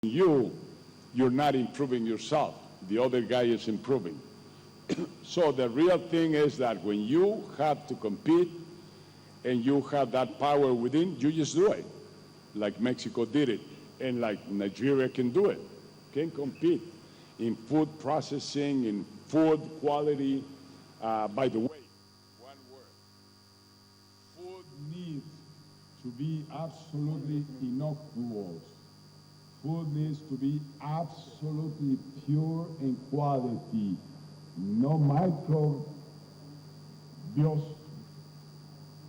You're not improving yourself. The other guy is improving. So the real thing is that when you have to compete and you have that power within, you just do it, like Mexico did it, and like Nigeria can do it, can compete in food processing, in food quality. By the way, one word, food needs to be absolutely innocuous. Food needs to be absolutely pure in quality. No microbes,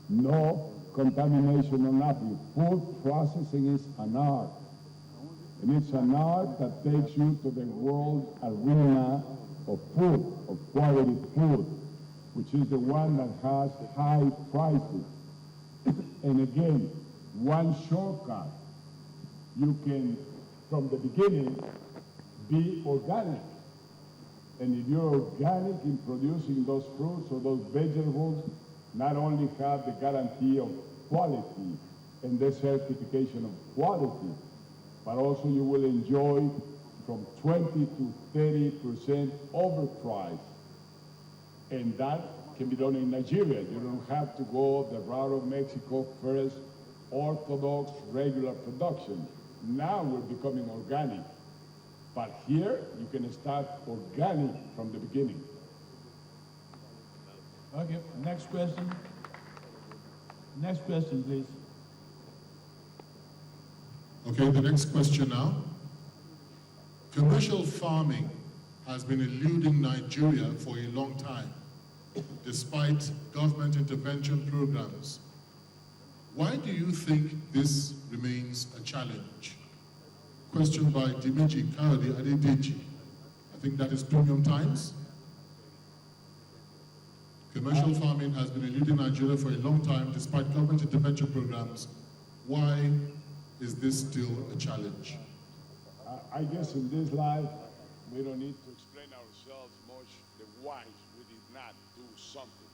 no contamination or nothing. Food processing is an art. And it's an art that takes you to the world arena of food, of quality food, which is the one that has high prices. And again, one shortcut, you can, from the beginning, be organic. And if you're organic in producing those fruits or those vegetables, not only have the guarantee of quality and the certification of quality, but also you will enjoy from 20 to 30% overprice. And that can be done in Nigeria. You don't have to go the route of Mexico first, orthodox, regular production. Now we're becoming organic. But here, you can start organic from the beginning. Okay, next question. Next question, please. Okay, the next question now. Commercial farming has been eluding Nigeria for a long time, despite government intervention programs. Why do you think this remains a challenge? Question by Dimiji Kayode Adedeji. I think that is Premium Times. Commercial farming has been eluding Nigeria for a long time, despite government intervention programs. Why is this still a challenge? I guess in this life, we don't need to explain ourselves much the why we did not do something.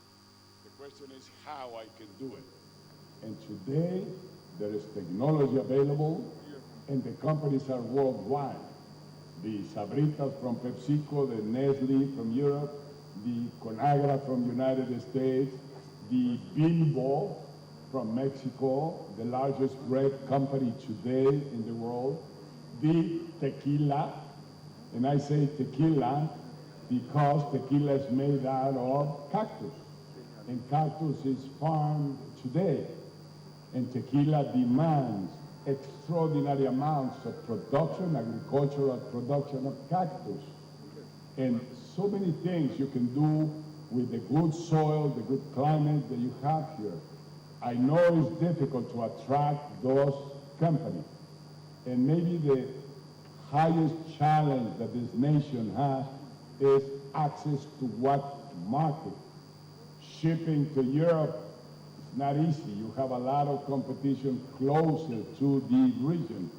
The question is how I can do it. And today, there is technology available, and the companies are worldwide. The Sabritas from PepsiCo, the Nestle from Europe, the Conagra from United States, the Bimbo from Mexico, the largest bread company today in the world, the tequila, and I say tequila because tequila is made out of cactus, and cactus is farmed today, and tequila demands extraordinary amounts of production, agricultural production of cactus. And so many things you can do with the good soil, the good climate that you have here. I know it's difficult to attract those companies. And maybe the highest challenge that this nation has is access to what market. Shipping to Europe is not easy. You have a lot of competition closer to the region.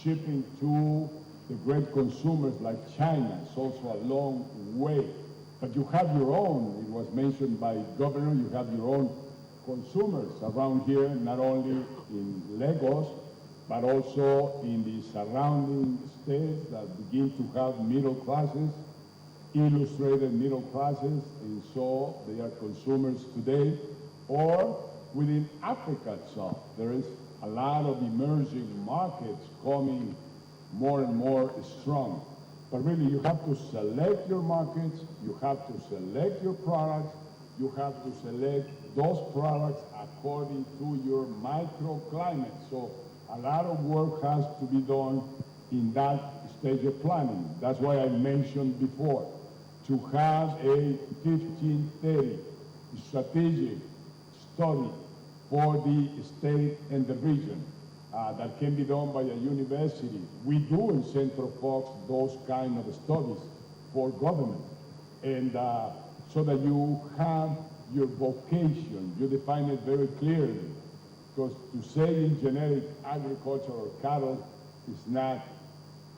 Shipping to the great consumers like China is also a long way. But you have your own, it was mentioned by Governor, you have your own consumers around here, not only in Lagos, but also in the surrounding states that begin to have middle classes, illustrated middle classes, and so they are consumers today. Or within Africa itself, there is a lot of emerging markets coming more and more strong. But really, you have to select your markets, you have to select your products, you have to select those products according to your microclimate. So a lot of work has to be done in that stage of planning. That's why I mentioned before, to have a 1530 strategic study for the state and the region. That can be done by a university. We do in Centro Fox those kind of studies for government. And so that you have your vocation, you define it very clearly. Because to say in generic agriculture or cattle is not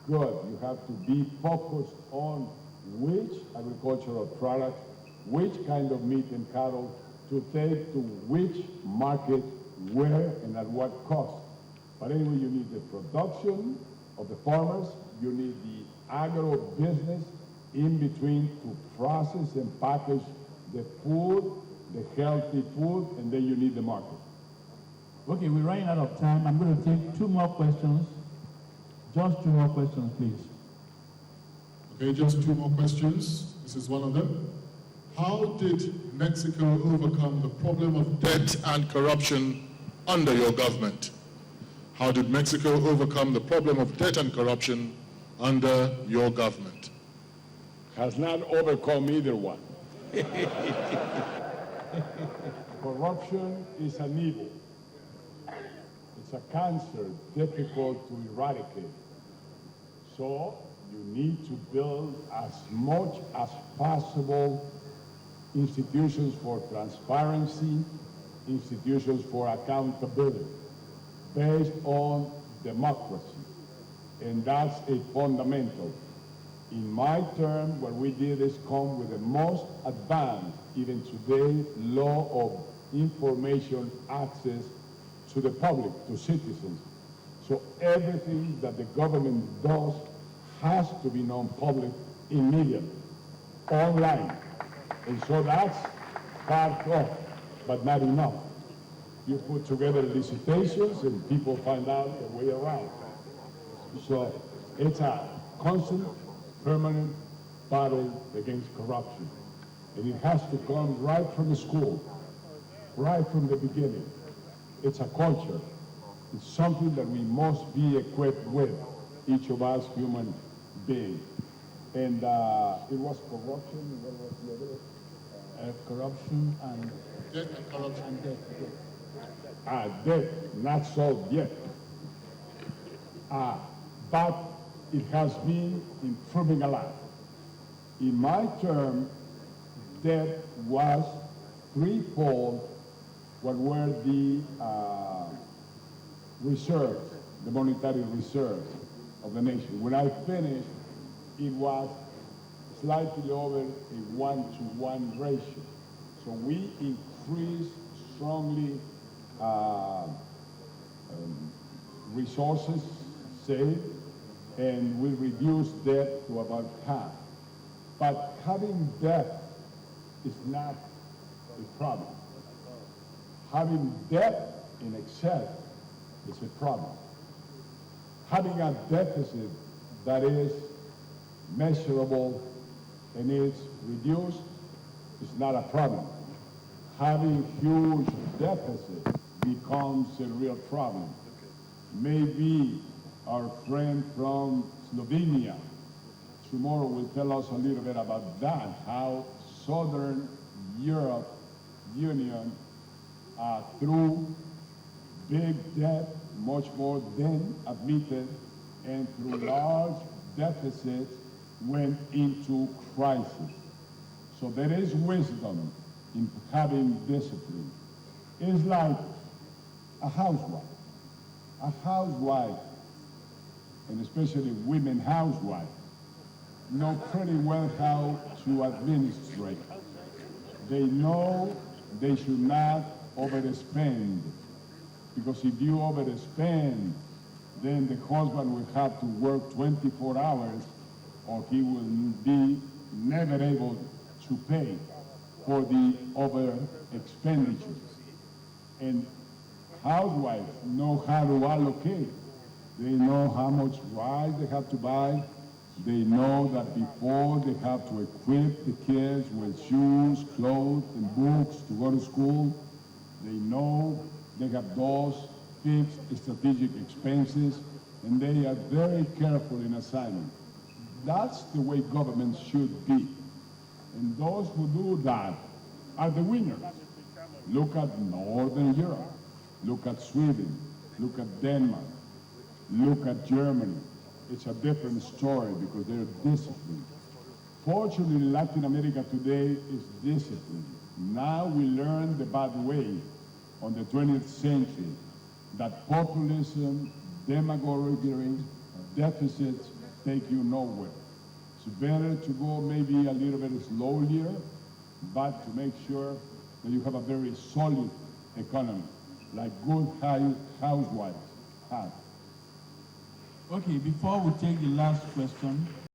good. You have to be focused on which agricultural products, which kind of meat and cattle to take to which market, where, and at what cost. But anyway, you need the production, of the farmers, you need the agro-business in between to process and package the food, the healthy food, and then you need the market. Okay, we're running out of time. I'm going to take two more questions. Just two more questions, please. Okay, just two more questions. This is one of them. How did Mexico overcome the problem of debt and corruption under your government? How did Mexico overcome the problem of debt and corruption under your government? Has not overcome either one. Corruption is an evil. It's a cancer difficult to eradicate. So you need to build as much as possible institutions for transparency, institutions for accountability, based on democracy. And that's a fundamental. In my term, what we did is come with the most advanced, even today, law of information access to the public, to citizens. So everything that the government does has to be known public immediately, online. And so that's part of, but not enough. You put together licitations and people find out a way around. So it's a constant, permanent battle against corruption. And it has to come right from the school, right from the beginning. It's a culture. It's something that we must be equipped with, each of us human beings. And it was corruption, and what was the other? Corruption and Debt and corruption. and debt. Debt, not solved yet. But it has been improving a lot. In my term, debt was threefold what were the reserves, the monetary reserves of the nation. When I finished, it was slightly over a 1-to-1 ratio. So we increased strongly resources saved, and we reduced debt to about half. But having debt is not a problem. Having debt in excess is a problem. Having a deficit that is measurable and is reduced is not a problem. Having huge deficit becomes a real problem. Maybe our friend from Slovenia tomorrow will tell us a little bit about that, how Southern Europe Union through big debt, much more than admitted, and through large deficits went into crisis. So there is wisdom in having discipline. It's like a housewife. A housewife, and especially women housewives, know pretty well how to administrate. They know they should not overspend, because if you overspend, then the husband will have to work 24 hours or he will be never able to pay for the over expenditures. And housewives know how to allocate. They know how much rice they have to buy. They know that before they have to equip the kids with shoes, clothes, and books to go to school. They know they have those fixed strategic expenses, and they are very careful in assigning. That's the way government should be. And those who do that are the winners. Look at Northern Europe. Look at Sweden. Look at Denmark. Look at Germany. It's a different story because they're disciplined. Fortunately, Latin America today is disciplined. Now we learn the bad way on the 20th century that populism, demagoguery, deficits take you nowhere. It's better to go maybe a little bit slowlier, but to make sure that you have a very solid economy, like good housewives have. Okay, before we take the last question,